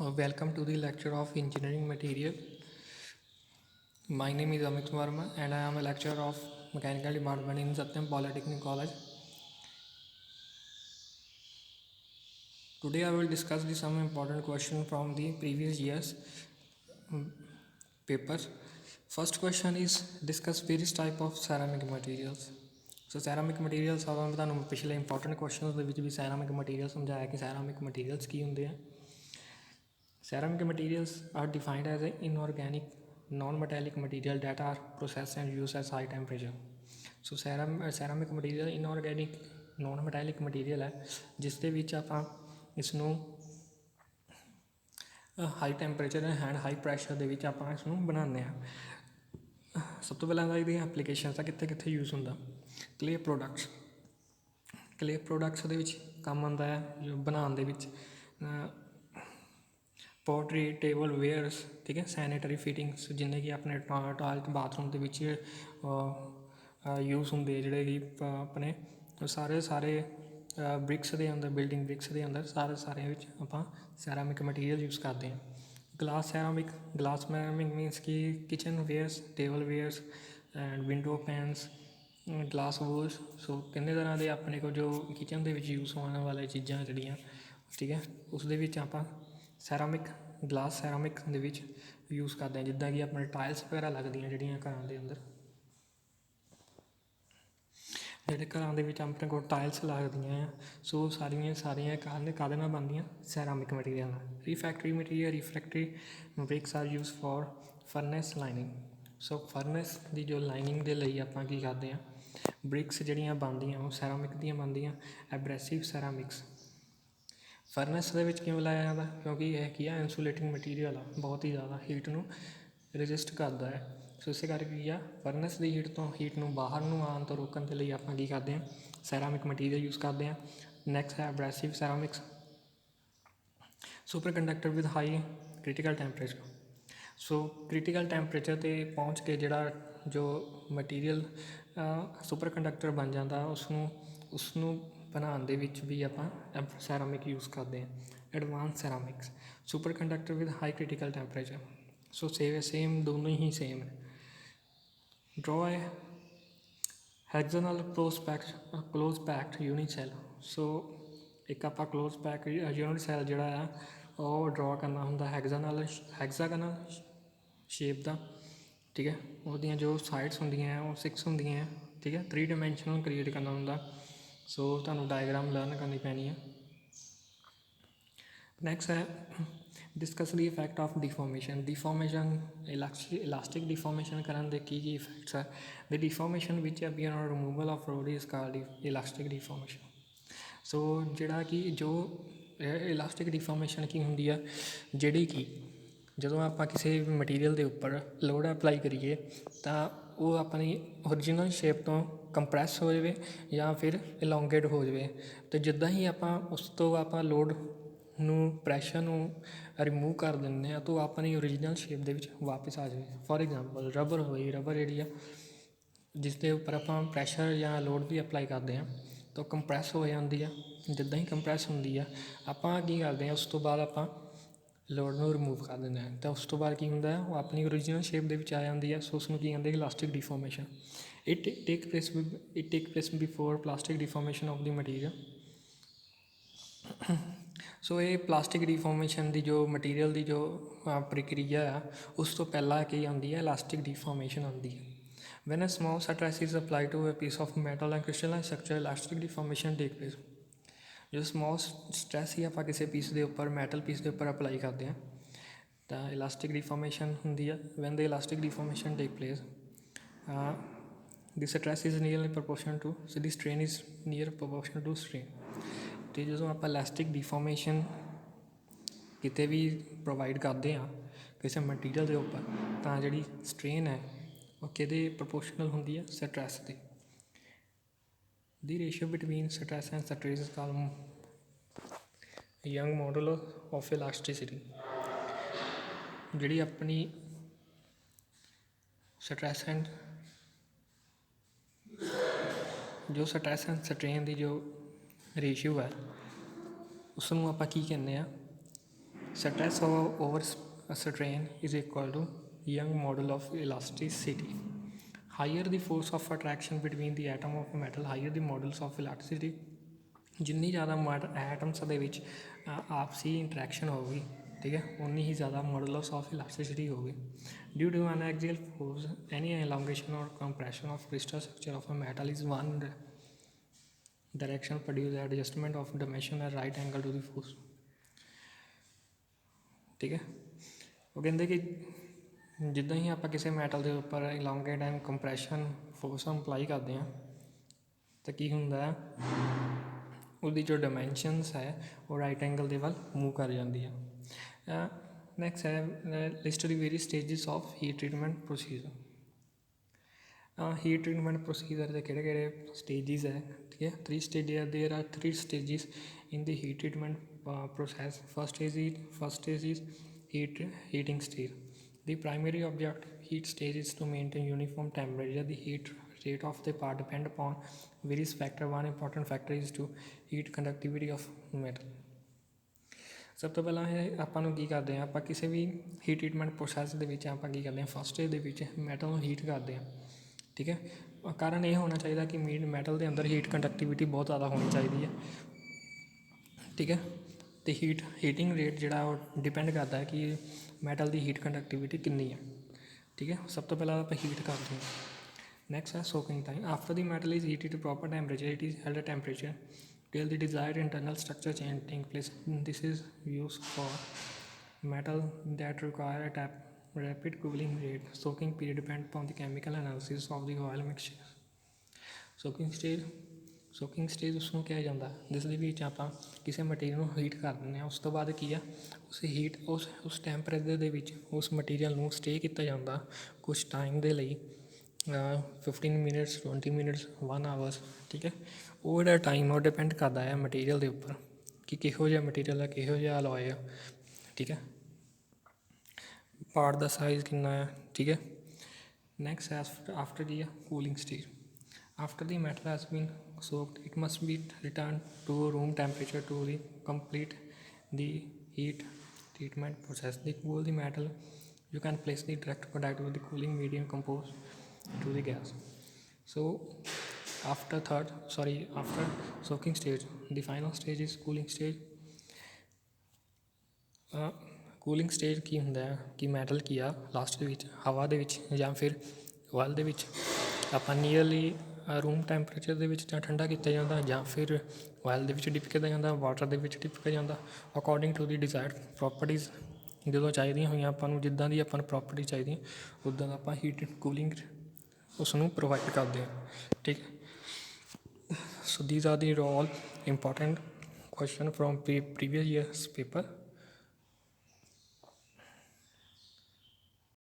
Welcome to the lecture of engineering material. My name is Amit Verma and I am a lecturer of mechanical department in Satyam Polytechnic College. Today I will discuss some important questions from the previous year's papers. First question is discuss various type of ceramic materials. So ceramic materials ਆਪਾਂ ਤੁਹਾਨੂੰ ਪਿਛਲੇ important questions ਦੇ ਵਿੱਚ ਵੀ ceramic materials ਸਮਝਾਇਆ ਕਿ ceramic materials ਕੀ ਹੁੰਦੇ ਆ. Ceramic materials are defined as an inorganic, non-metallic material that are processed and used at high temperature. So ceramic material inorganic, non-metallic material ਹੈ ਜਿਸ ਦੇ ਵਿੱਚ ਆਪਾਂ ਇਸ ਨੂੰ high temperature and high pressure ਦੇ ਵਿੱਚ ਆਪਾਂ ਇਸ ਨੂੰ ਬਣਾਉਂਦੇ ਹਾਂ. ਸਭ ਤੋਂ ਪਹਿਲਾਂ ਤਾਂ ਇਹਦੀਆਂ ਐਪਲੀਕੇਸ਼ਨਸ ਆ ਕਿੱਥੇ ਯੂਜ਼ ਹੁੰਦਾ. ਕਲੇ ਪ੍ਰੋਡਕਟਸ ਦੇ ਵਿੱਚ ਕੰਮ ਆਉਂਦਾ ਹੈ ਬਣਾਉਣ ਦੇ ਵਿੱਚ. ਪੋਟਰੀ ਟੇਬਲ ਵੇਅਰਸ, ਠੀਕ ਹੈ, ਸੈਨੀਟਰੀ ਫਿਟਿੰਗਸ ਜਿੰਨੇ ਕਿ ਆਪਣੇ ਟਾਇਲਟ ਬਾਥਰੂਮ ਦੇ ਵਿੱਚ ਯੂਜ਼ ਹੁੰਦੇ ਜਿਹੜੇ ਕਿ ਆਪਣੇ ਸਾਰੇ ਬ੍ਰਿਕਸ ਦੇ ਅੰਦਰ, ਬਿਲਡਿੰਗ ਬ੍ਰਿਕਸ ਦੇ ਅੰਦਰ ਸਾਰਿਆਂ ਵਿੱਚ ਆਪਾਂ ਸੈਰਾਮਿਕ ਮਟੀਰੀਅਲ ਯੂਜ਼ ਕਰਦੇ ਹਾਂ. ਗਲਾਸ ਸੈਰਾਮਿਕ ਮੀਨਸ ਕਿ kitchen wares, table wares and window panes, glass walls. So ਕਿੰਨੇ ਤਰ੍ਹਾਂ ਦੇ ਆਪਣੇ ਕੋਲ ਜੋ ਕਿਚਨ ਦੇ ਵਿੱਚ ਯੂਜ਼ ਹੋਣ ਵਾਲੀਆਂ ਚੀਜ਼ਾਂ ਜਿਹੜੀਆਂ, ਠੀਕ ਹੈ, ਉਸ ਦੇ ਵਿੱਚ ਆਪਾਂ ਗਲਾਸ ਸੈਰਾਮਿਕ ਦੇ ਵਿੱਚ ਯੂਜ਼ ਕਰਦੇ ਹਾਂ. ਜਿੱਦਾਂ ਕਿ ਆਪਣੇ ਟਾਇਲਸ ਵਗੈਰਾ ਲੱਗਦੀਆਂ ਜਿਹੜੀਆਂ ਘਰਾਂ ਦੇ ਅੰਦਰ, ਜਿਹੜੇ ਘਰਾਂ ਦੇ ਵਿੱਚ ਆਪਣੇ ਕੋਲ ਟਾਇਲਸ ਲੱਗਦੀਆਂ ਆ, ਸੋ ਸਾਰੀਆਂ ਕਾਹਦੇ ਨਾਲ ਬਣਦੀਆਂ, ਸੈਰਾਮਿਕ ਮਟੀਰੀਅਲ ਨਾਲ. Refractory bricks are use for furnace lining. So furnace ਦੀ ਜੋ ਲਾਈਨਿੰਗ ਦੇ ਲਈ ਆਪਾਂ ਕੀ ਕਰਦੇ ਹਾਂ, ਬ੍ਰਿਕਸ ਜਿਹੜੀਆਂ ਬਣਦੀਆਂ ਉਹ ਸੈਰਾਮਿਕ ਦੀਆਂ ਬਣਦੀਆਂ. ਐਬਰੈਸਿਵ ਸੈਰਾਮਿਕਸ ਫਰਨੈਸ ਦੇ ਵਿੱਚ ਕਿਉਂ ਲਾਇਆ ਜਾਂਦਾ, ਕਿਉਂਕਿ ਇਹ ਕੀ ਆ, ਇਨਸੂਲੇਟਿੰਗ ਮਟੀਰੀਅਲ ਆ, ਬਹੁਤ ਹੀ ਜ਼ਿਆਦਾ ਹੀਟ ਨੂੰ ਰਜਿਸਟ ਕਰਦਾ ਹੈ. ਸੋ ਇਸੇ ਕਰਕੇ ਕੀ ਆ, ਫਰਨੈਸ ਦੀ ਹੀਟ ਨੂੰ ਬਾਹਰ ਨੂੰ ਆਉਣ ਤੋਂ ਰੋਕਣ ਦੇ ਲਈ ਆਪਾਂ ਕੀ ਕਰਦੇ ਹਾਂ, ਸੈਰਾਮਿਕ ਮਟੀਰੀਅਲ ਯੂਜ਼ ਕਰਦੇ ਹਾਂ. ਨੈਕਸਟ ਹੈ abrasive ceramics. Superconductor with high critical temperature. So critical temperature 'ਤੇ ਪਹੁੰਚ ਕੇ ਜਿਹੜਾ ਜੋ ਮਟੀਰੀਅਲ ਸੁਪਰ ਕੰਡਕਟਰ ਬਣ ਜਾਂਦਾ, ਉਸਨੂੰ ਬਣਾਉਣ ਦੇ ਵਿੱਚ ਵੀ ਆਪਾਂ ਸੈਰਾਮਿਕ ਯੂਜ਼ ਕਰਦੇ ਹਾਂ. Advance ceramics, superconductor with high critical temperature. So same ਦੋਨੋਂ ਹੀ ਸੇਮ ਹੈ. ਡਰੋ ਹੈ hexagonal close packed unit cell. So ਇੱਕ ਆਪਾਂ ਕਲੋਜ਼ ਪੈਕ ਯੂਨਿਟ ਸੈੱਲ ਜਿਹੜਾ ਆ ਉਹ ਡਰੋ ਕਰਨਾ ਹੁੰਦਾ ਹੈਗਜ਼ਾਗਨਲ ਸ਼ੇਪ ਦਾ, ਠੀਕ ਹੈ. ਉਹਦੀਆਂ ਜੋ ਸਾਈਡਸ ਹੁੰਦੀਆਂ ਉਹ 6 ਹੁੰਦੀਆਂ, ਠੀਕ ਹੈ. 3 ਡਾਇਮੈਂਸ਼ਨਲ ਕ੍ਰੀਏਟ ਕਰਨਾ ਹੁੰਦਾ. ਸੋ ਤੁਹਾਨੂੰ ਡਾਇਗਰਾਮ ਲਰਨ ਕਰਨੀ ਪੈਣੀ ਹੈ. ਨੈਕਸਟ ਹੈ discuss the effect of deformation. Elastic deformation ਕਰਨ ਦੇ ਕੀ ਇਫੈਕਟਸ ਹੈ. The deformation which appear on removal of rod is called elastic deformation. So ਜਿਹੜਾ ਕਿ ਜੋ ਇਲਾਸਟਿਕ ਡਿਫੋਰਮੇਸ਼ਨ ਕੀ ਹੁੰਦੀ ਆ, ਜਿਹੜੀ ਕਿ ਜਦੋਂ ਆਪਾਂ ਕਿਸੇ ਮਟੀਰੀਅਲ ਦੇ ਉੱਪਰ ਲੋਡ ਅਪਲਾਈ ਕਰੀਏ ਤਾਂ ਉਹ ਆਪਣੀ ਓਰੀਜਨਲ ਸ਼ੇਪ ਤੋਂ ਕੰਪਰੈਸ ਹੋ ਜਾਵੇ ਜਾਂ ਫਿਰ ਇਲੋਂਗੇਟ ਹੋ ਜਾਵੇ. ਅਤੇ ਜਿੱਦਾਂ ਹੀ ਆਪਾਂ ਲੋਡ ਨੂੰ, ਪ੍ਰੈਸ਼ਰ ਨੂੰ ਰਿਮੂਵ ਕਰ ਦਿੰਦੇ ਹਾਂ ਤਾਂ ਉਹ ਆਪਣੀ ਓਰੀਜਨਲ ਸ਼ੇਪ ਦੇ ਵਿੱਚ ਵਾਪਸ ਆ ਜਾਵੇ. ਫੋਰ ਐਗਜ਼ਾਮਪਲ ਰਬਰ ਜਿਹੜੀ ਆ, ਜਿਸ ਦੇ ਉੱਪਰ ਆਪਾਂ ਪ੍ਰੈਸ਼ਰ ਜਾਂ ਲੋਡ ਵੀ ਅਪਲਾਈ ਕਰਦੇ ਹਾਂ ਤਾਂ ਉਹ ਕੰਪਰੈਸ ਹੋ ਜਾਂਦੀ ਆ. ਜਿੱਦਾਂ ਹੀ ਕੰਪਰੈਸ ਹੁੰਦੀ ਆ, ਆਪਾਂ ਕੀ ਕਰਦੇ ਹਾਂ, ਉਸ ਤੋਂ ਬਾਅਦ ਆਪਾਂ ਲੋਡ ਨੂੰ ਰਿਮੂਵ ਕਰ ਦਿੰਦੇ ਹਾਂ ਤਾਂ ਉਸ ਤੋਂ ਬਾਅਦ ਕੀ ਹੁੰਦਾ, ਉਹ ਆਪਣੀ ਓਰੀਜਨਲ ਸ਼ੇਪ ਦੇ ਵਿੱਚ ਆ ਜਾਂਦੀ ਹੈ. ਸੋ ਉਸਨੂੰ ਕੀ ਕਹਿੰਦੇ, elastic deformation. It take place before plastic deformation of the material. So ਇਹ ਪਲਾਸਟਿਕ ਡਿਫੋਰਮੇਸ਼ਨ ਦੀ ਜੋ ਮਟੀਰੀਅਲ ਦੀ ਜੋ ਪ੍ਰਕਿਰਿਆ ਆ, ਉਸ ਤੋਂ ਪਹਿਲਾਂ ਕੀ ਆਉਂਦੀ ਹੈ, ਇਲਾਸਟਿਕ ਡਿਫੋਰਮੇਸ਼ਨ ਆਉਂਦੀ ਹੈ. When a small stress is apply to a piece of metal and crystalline structure, elastic deformation take place. ਜੋ ਸਮੋਲ ਸਟਰੈਸ ਹੀ ਆਪਾਂ ਕਿਸੇ ਪੀਸ ਦੇ ਉੱਪਰ, ਮੈਟਲ ਪੀਸ ਦੇ ਉੱਪਰ ਅਪਲਾਈ ਕਰਦੇ ਹਾਂ ਤਾਂ ਇਲਾਸਟਿਕ ਡਿਫੋਰਮੇਸ਼ਨ ਹੁੰਦੀ ਆ. When the elastic deformation take place, the stress is nearly proportional to, so the strain is near proportional to strain. ਅਤੇ ਜਦੋਂ ਆਪਾਂ ਇਲਾਸਟਿਕ ਡਿਫੋਰਮੇਸ਼ਨ ਕਿਤੇ ਵੀ ਪ੍ਰੋਵਾਈਡ ਕਰਦੇ ਹਾਂ ਕਿਸੇ ਮਟੀਰੀਅਲ ਦੇ ਉੱਪਰ, ਤਾਂ ਜਿਹੜੀ ਸਟ੍ਰੇਨ ਹੈ ਉਹ ਕਿਹਦੇ ਪ੍ਰਪੋਰਸ਼ਨਲ ਹੁੰਦੀ ਹੈ, ਸਟਰੈਸ ਦੀ. The ratio between stress and strain is called Young modulus of elasticity. ਜਿਹੜੀ ਆਪਣੀ ਸਟਰੈਸ ਐਂਡ ਸਟ੍ਰੇਨ ਦੀ ਜੋ ਰੇਸ਼ੀਓ ਹੈ, ਉਸ ਨੂੰ ਆਪਾਂ ਕੀ ਕਹਿੰਦੇ ਹਾਂ, Stress over strain is equal to Young model of elasticity. Higher the force of attraction between the atom of metal, higher the modulus of elasticity. जिन्नी ज़्यादा एटम्स ਦੇ ਵਿੱਚ ਆਪਸੀ ਇੰਟਰੈਕਸ਼ਨ ਹੋਊਗੀ, ठीक है, उन्नी ही ज़्यादा मॉडुलस ऑफ इलास्टिसिटी होगी. Due to an axial force any elongation और compression of crystal structure of a metal is one direction produce adjustment of dimension at right angle to the force. ठीक है, वो कहते कि जिदा ही आप किसी मैटल के उपर इलोंगेट एंड कंप्रैशन फोर्स अंपलाई करते हैं तो की होंदा है, उसकी जो डायमेंशनस है वो राइट एंगल के वाल मूव कर जाती है. नैक्सट है list the various stages of heat treatment procedure. Heat treatment procedure के किहड़े स्टेजिस है, ठीक है, 3 stages. There are 3 stages in the heat treatment process. First stage is heating stage. The primary objective heat stage is to maintain uniform temperature. The heat rate of the part depend upon various factors. One important factor is to heat conductivity of metal. सब तो पहला है ਆਪਾਂ ਨੂੰ ਕੀ ਕਰਦੇ ਹਾਂ, ਆਪਾਂ ਕਿਸੇ ਵੀ ਹੀਟ ਟਰੀਟਮੈਂਟ ਪ੍ਰੋਸੈਸ ਦੇ ਵਿੱਚ ਆਪਾਂ ਕੀ ਕਰਦੇ ਹਾਂ, ਫਸਟ ਸਟੇਜ ਦੇ ਵਿੱਚ ਮੈਟਲ ਨੂੰ ਹੀਟ ਕਰਦੇ ਹਾਂ. ਠੀਕ ਹੈ, ਕਾਰਨ ਇਹ ਹੋਣਾ ਚਾਹੀਦਾ ਕਿ ਮੈਟਲ ਦੇ ਅੰਦਰ ਹੀਟ ਕੰਡਕਟੀਵਿਟੀ ਬਹੁਤ ਜ਼ਿਆਦਾ ਹੋਣੀ ਚਾਹੀਦੀ ਹੈ. ਠੀਕ ਹੈ, ਤੇ ਹੀਟਿੰਗ ਰੇਟ ਜਿਹੜਾ ਉਹ ਡਿਪੈਂਡ ਕਰਦਾ ਹੈ ਕਿ ਮੈਟਲ ਦੀ ਹੀਟ ਕੰਡਕਟੀਵਿਟੀ ਕਿੰਨੀ ਹੈ. ਠੀਕ ਹੈ, ਸਭ ਤੋਂ ਪਹਿਲਾਂ ਆਪਾਂ ਹੀਟ ਕਰਦੇ ਹਾਂ. ਨੈਕਸਟ ਹੈ soaking time. After the metal is heated to proper temperature, it is held at temperature till the desired internal structure change take place. This is used for metal that require a rapid cooling rate. Soaking period depends upon the chemical analysis of the oil mixture. Soaking stage ਉਸਨੂੰ ਕਿਹਾ ਜਾਂਦਾ, ਜਿਸ ਦੇ ਵਿੱਚ ਆਪਾਂ ਕਿਸੇ material ਨੂੰ heat ਕਰ ਦਿੰਦੇ ਹਾਂ. ਉਸ ਤੋਂ ਬਾਅਦ ਕੀ ਆ, ਉਸ ਟੈਂਪਰੇਚਰ ਦੇ ਵਿੱਚ ਉਸ ਮਟੀਰੀਅਲ ਨੂੰ ਸਟੇ ਕੀਤਾ ਜਾਂਦਾ ਕੁਛ ਟਾਈਮ ਦੇ ਲਈ, 15 ਮਿੰਟਸ 20 ਮਿੰਟਸ 1 ਆਵਰਸ. ਠੀਕ ਹੈ, ਉਹ ਜਿਹੜਾ ਟਾਈਮ ਉਹ ਡਿਪੈਂਡ ਕਰਦਾ ਹੈ ਮਟੀਰੀਅਲ ਦੇ ਉੱਪਰ ਕਿ ਕਿਹੋ ਜਿਹਾ ਮਟੀਰੀਅਲ ਹੈ, ਕਿਹੋ ਜਿਹਾ ਅਲੋਏ ਆ. ਠੀਕ ਹੈ, ਪਾਰਟ ਦਾ ਸਾਈਜ਼ ਕਿੰਨਾ ਹੈ. ਠੀਕ ਹੈ, next after the cooling stage. After the metal has been soaked, it must be returned to room temperature to complete the heat treatment process. To cool the metal, you can place the direct contact with the cooling medium composed to the gas. So after soaking stage, the final stage is cooling stage. Cooling stage ਕੀ ਹੁੰਦਾ ਹੈ ਕਿ metal ਕੀ ਆ last ਦੇ ਵਿੱਚ ਹਵਾ ਦੇ ਵਿੱਚ ਜਾਂ ਫਿਰ oil ਦੇ ਵਿੱਚ ਆਪਾਂ ਨੀਅਰਲੀ ਰੂਮ ਟੈਂਪਰੇਚਰ ਦੇ ਵਿੱਚ ਜਾਂ ਠੰਡਾ ਕੀਤਾ ਜਾਂਦਾ ਜਾਂ ਫਿਰ oil ਦੇ ਵਿੱਚ ਡਿਪ ਕੀਤਾ ਜਾਂਦਾ, ਵਾਟਰ ਦੇ ਵਿੱਚ ਡਿਪ ਕੀਤਾ ਜਾਂਦਾ, according to the desired properties. ਜਦੋਂ ਚਾਹੀਦੀਆਂ ਹੋਈਆਂ ਆਪਾਂ ਨੂੰ, ਜਿੱਦਾਂ ਦੀ ਆਪਾਂ ਨੂੰ ਪ੍ਰੋਪਰਟੀ ਚਾਹੀਦੀ ਉੱਦਾਂ ਦਾ ਆਪਾਂ ਹੀਟ ਕੂਲਿੰਗ ਉਸ ਨੂੰ ਪ੍ਰੋਵਾਈਡ ਕਰਦੇ ਹਾਂ. ਠੀਕ ਹੈ, ਸੋ these R the all important question from previous year's paper.